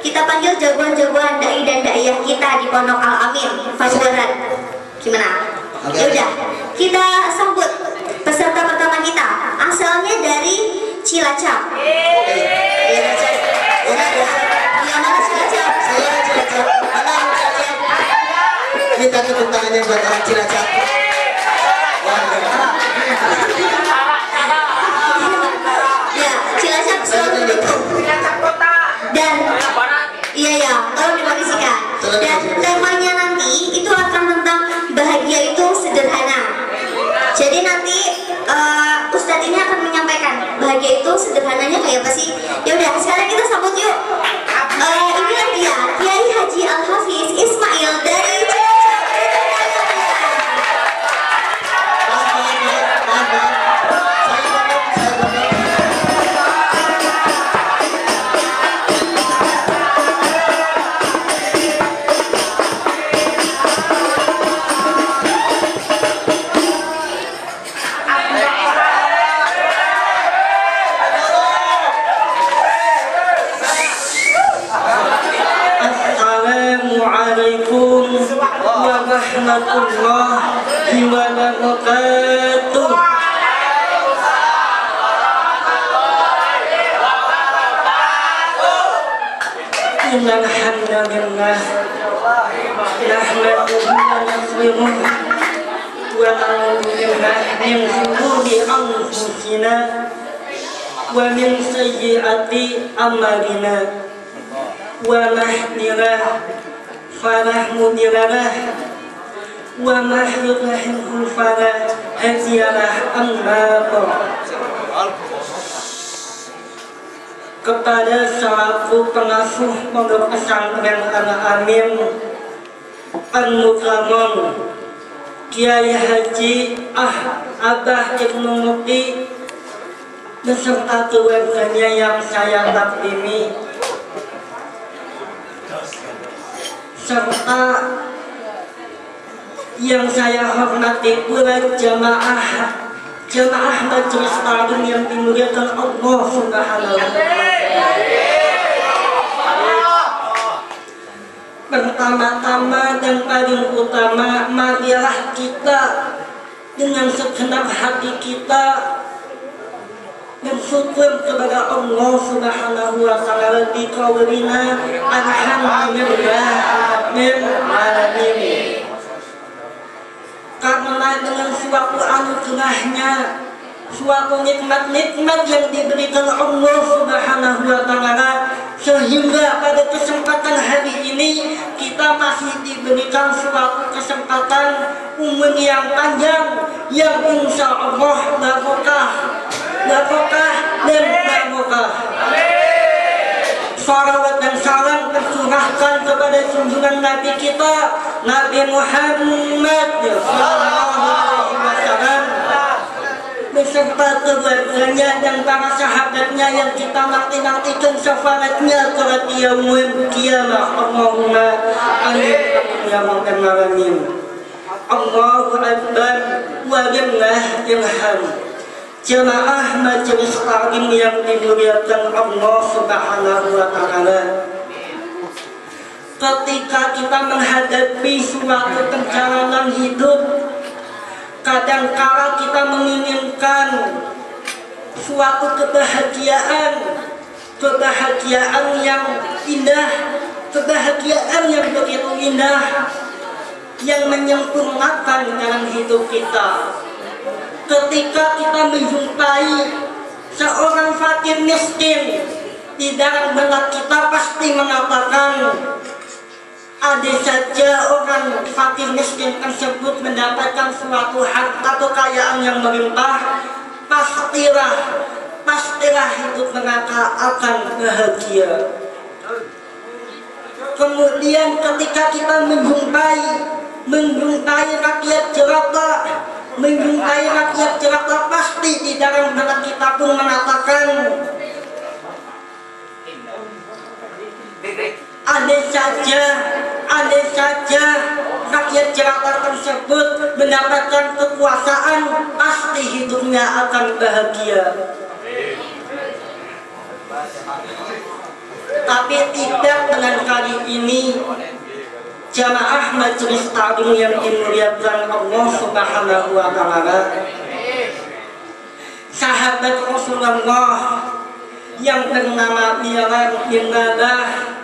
kita panggil jagoan-jagoan dai dan daiyah kita di Pondok Al Amin Fajwaran. Gimana? Ya udah, kita sambut peserta pertama kita. Asalnya dari Cilacap. Kita tepuk tangannya buat orang Cilacap. Ya, Cilacap selalu mendukung. Dan iya ya, tolong dikondisikan. Dan temanya nanti itu akan tentang bahagia itu sederhana. Jadi nanti Ustadz ini akan menyampaikan bahagia itu sederhananya kayak apa sih? Ya udah, sekarang kita sambut yuk. Inilah dia, Kiai Haji Al Hafiz Ismail dari warahmatullahi wabarakatuh. Innal hamdalillah nahmaduhu wa nasta'inuhu wa na'udzu billahi min shururi anfusina wa min sayyiati a'malina wa nahdina فلا مضل له وما يضلل فلا هادي له أما بعد. Kepada selaku pengasuh Pondok Pesantren Al Amin An-Mukarram Kiai Haji Abah Ibnu Mukti beserta keluarganya yang saya taklimi, serta yang saya hormati pula jamaah majelis taklim yang dimuliakan Allah Subhanahu wa Ta'ala. Pertama-tama dan paling utama, marilah kita dengan segenap hati kita bersyukur kepada Allah Subhanahu wa Ta'ala di qaulina alhamdulillahirabbil alamin. Karena dengan suatu anugerahnya, suatu nikmat-nikmat yang diberikan Allah Subhanahu wa Ta'ala, sehingga pada kesempatan hari ini kita masih diberikan suatu kesempatan umur yang panjang yang insya Allah barokah dan barokah. Salawat dan salam tercurahkan kepada junjungan Nabi kita, Nabi Muhammad SAW, beserta keluarganya dan para sahabatnya yang kita nanti-nantikan syafaatnya kelak yaumul qiyamah. Allahumma amin ya rabbal alamin. Allahu akbar walillahil hamd. Jemaah majelis taklim yang dimuliakan Allah Subhanahu wa Ta'ala, ketika kita menghadapi suatu perjalanan hidup, kadangkala kita menginginkan suatu kebahagiaan yang indah, kebahagiaan yang begitu indah, yang menyempurnakan dalam hidup kita. Ketika kita menjumpai seorang fakir miskin, di dalam benak kita pasti mengatakan, ada saja orang fakir miskin tersebut mendapatkan suatu harta kekayaan yang melimpah, pastilah hidup mereka akan bahagia. Kemudian ketika kita menjumpai rakyat jelata, pasti di dalam benak kita pun mengatakan, ada saja rakyat jelata tersebut mendapatkan kekuasaan, pasti hidupnya akan bahagia. Tapi tidak dengan kali ini jamaah majelis taklim yang dimuliakan Allah Subhanahu wa Ta'ala, sahabat Rasulullah yang bernama Bilal bin Rabah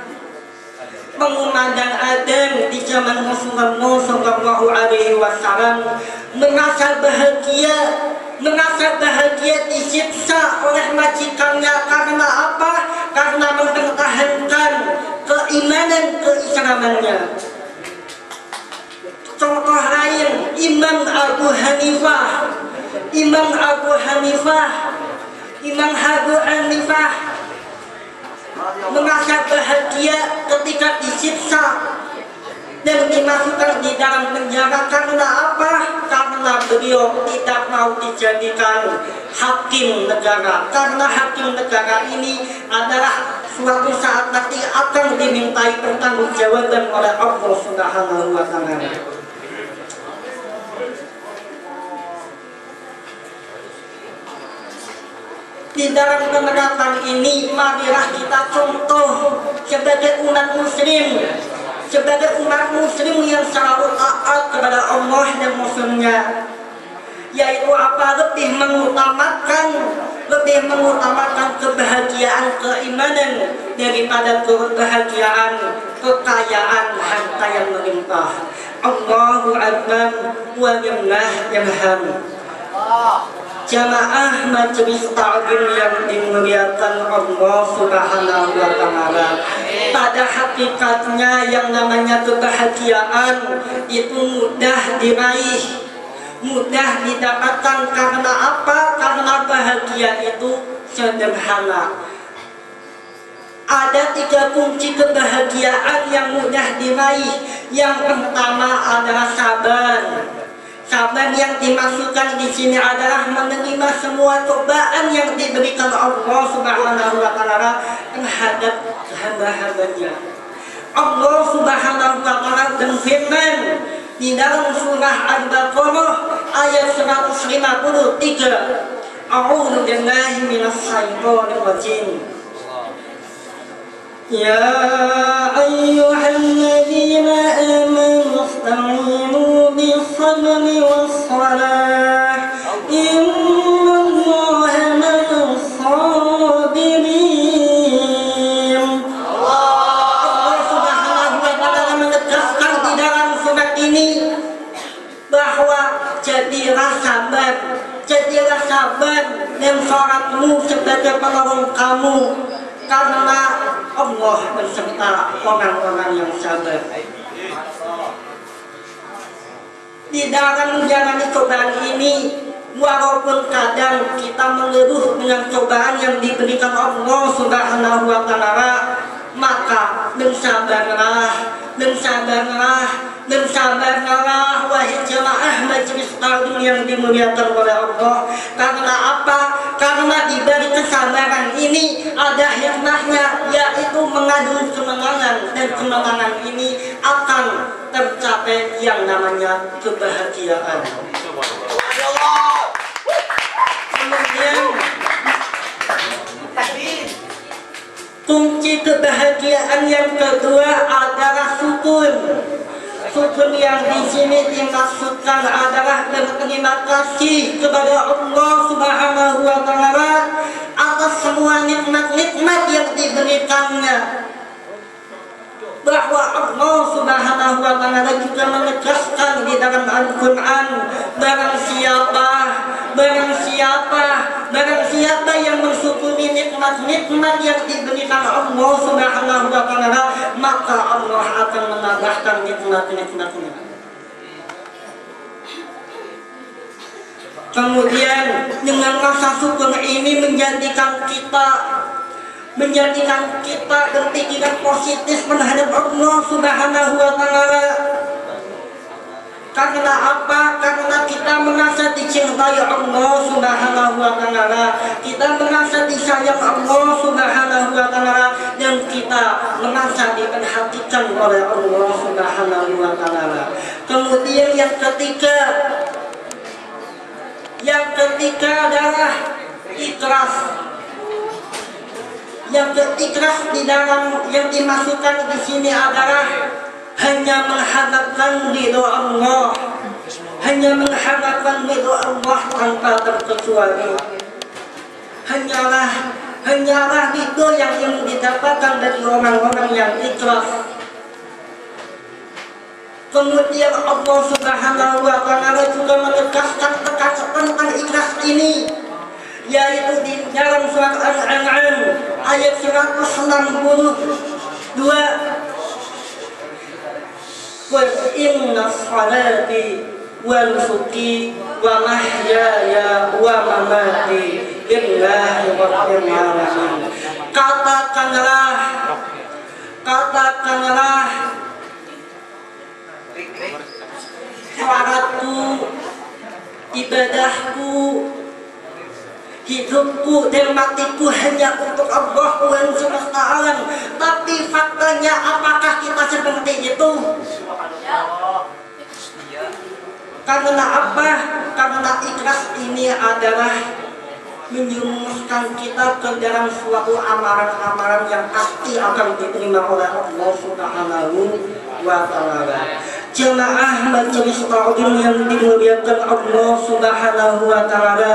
mengumandang adzan di zaman Rasulullah Sallallahu Alaihi Wasallam, merasa bahagia disiksa oleh majikannya karena apa? Karena mempertahankan keimanan keislamannya. Contoh lain, Imam Abu Hanifah merasa bahagia ketika disiksa dan dimasukkan di dalam penjara. Karena apa? Karena beliau tidak mau dijadikan hakim negara. Karena hakim negara ini adalah suatu saat nanti akan dimintai pertanggungjawaban oleh Allah Subhanahu wa Ta'ala. Di dalam penerapan ini, marilah kita contoh sebagai umat muslim yang selalu taat kepada Allah dan Rasul-Nya, yaitu apa? Lebih mengutamakan kebahagiaan keimanan daripada kebahagiaan kekayaan harta yang melimpah. Allahu Akbar wa lillahi alhamd. Jamaah majelis taklim yang dimuliakan Allah Subhanahu wa Ta'ala, pada hakikatnya yang namanya kebahagiaan itu mudah diraih, mudah didapatkan. Karena apa? Karena bahagia itu sederhana. Ada 3 kunci kebahagiaan yang mudah diraih. Yang pertama adalah sabar. Sabar yang dimasukkan di sini adalah menerima semua cobaan yang diberikan Allah Subhanahu wa Ta'ala terhadap hamba-hambanya. Allah Subhanahu wa Ta'ala berfirman di dalam surah Al-Baqarah ayat 153. A'udzu billahi minasy syaithanir rajim. Ya ayyuhalladzina amanu ista'inu bis-sabri was-salah innallaha ma'as-sabirin. Allah Subhanahu wa Ta'ala menegaskan di dalam surat ini bahwa jadilah sabar dan sholatmu sebagai penolong kamu, karena Allah beserta orang-orang yang sabar. Di dalam menjalani cobaan ini, walaupun kadang kita mengeluh dengan cobaan yang diberikan Allah Subhanahu wa Ta'ala, maka bersabarlah wahai jamaah majelis taklim yang dimuliakan oleh Allah. Karena apa? Karena di balik kesabaran ini ada hikmahnya, yaitu mengandung kemenangan, dan kemenangan ini akan tercapai yang namanya kebahagiaan. Kemudian kunci kebahagiaan yang kedua adalah syukur. Syukur yang di sini dimaksudkan adalah berterima kasih kepada Allah Subhanahu wa Ta'ala atas semua nikmat-nikmat yang diberikannya. Bahwa Allah Subhanahu wa Ta'ala juga menegaskan di dalam Al-Quran, barang siapa yang mensyukuri nikmat-nikmat yang diberikan Allah Subhanahu wa Ta'ala, maka Allah akan menambahkan nikmat-nikmatnya. Kemudian dengan rasa syukur ini menjadikan kita berpikiran positif menghadap Allah Subhanahu wa Ta'ala. Karena apa? Karena kita merasa dicintai Allah Subhanahu wa Ta'ala, kita merasa disayang Allah Subhanahu wa Ta'ala, dan kita merasa diperhatikan oleh Allah Subhanahu wa Ta'ala. Kemudian yang ketiga adalah ikhlas. Yang ikhlas di dalam yang dimasukkan di sini adalah hanya mengharapkan ridho Allah, hanya mengharapkan ridho Allah tanpa terkecuali. Hanyalah ridho yang didapatkan dari orang-orang yang ikhlas. Kemudian Allah Subhanahu wa Ta'ala juga menegaskan tentang ikhlas ini, yaitu di dalam surat Al-An'am ayat 162. Qul inna salati wa nusuki wa mahyaya wa mamati lillahi rabbil alamin. Katakanlah salatku, ibadahku, hidupku dan matiku hanya untuk Allah Tuhan semesta alam. Tapi faktanya apakah kita seperti itu? Karena apa? Karena ikhlas ini adalah menjurumuskan kita ke dalam suatu amalan-amalan yang pasti akan diterima oleh Allah Subhanahu wa Ta'ala. Jemaah majelis taklim yang dimuliakan Allah Subhanahu wa Ta'ala,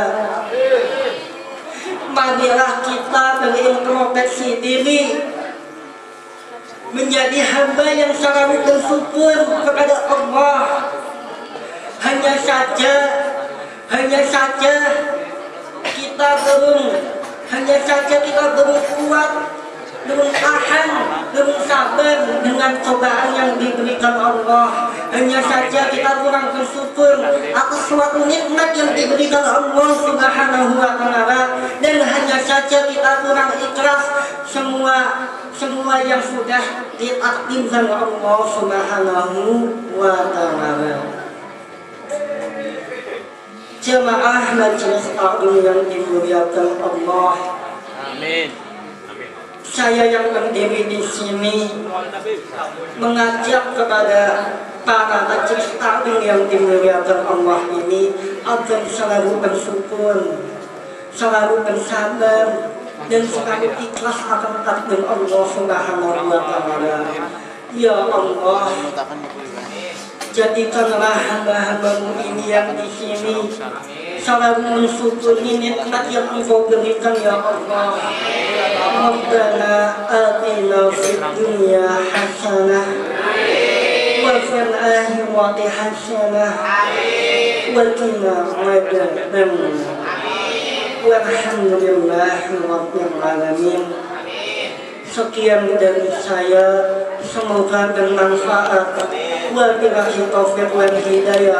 marilah kita berintrospeksi diri menjadi hamba yang selalu bersyukur kepada Allah. Hanya saja kita belum kuat, belum tahan, belum sabar dengan cobaan yang diberikan Allah. Hanya saja kita kurang bersyukur atas suatu nikmat yang diberikan Allah Subhanahu wa Ta'ala, dan hanya saja kita kurang ikhlas semua yang sudah ditakdirkan Allah Subhanahu wa Ta'ala. Jemaah majelis taklim yang dimuliakan Allah. Amin. Saya yang berdiri di sini mengajak kepada para majelis taklim yang dimuliakan Allah ini agar selalu bersyukur, selalu bersabar, dan selalu ikhlas akan takdir Allah Subhanahu wa Ta'ala. Ya Allah, jadikanlah hamba-hambamu ini yang di sini selalu mensyukuri nikmat yang Engkau berikan, ya Allah. Rabbana atina fid dunya hasanah wa fil akhirati hasanah wa qina adzabannar. Walhamdulillahi rabbil alamin. Sekian dari saya, semoga bermanfaat. Wabillahi taufiq wal hidayah.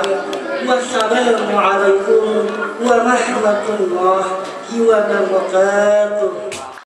Wassalamualaikum warahmatullahi wabarakatuh.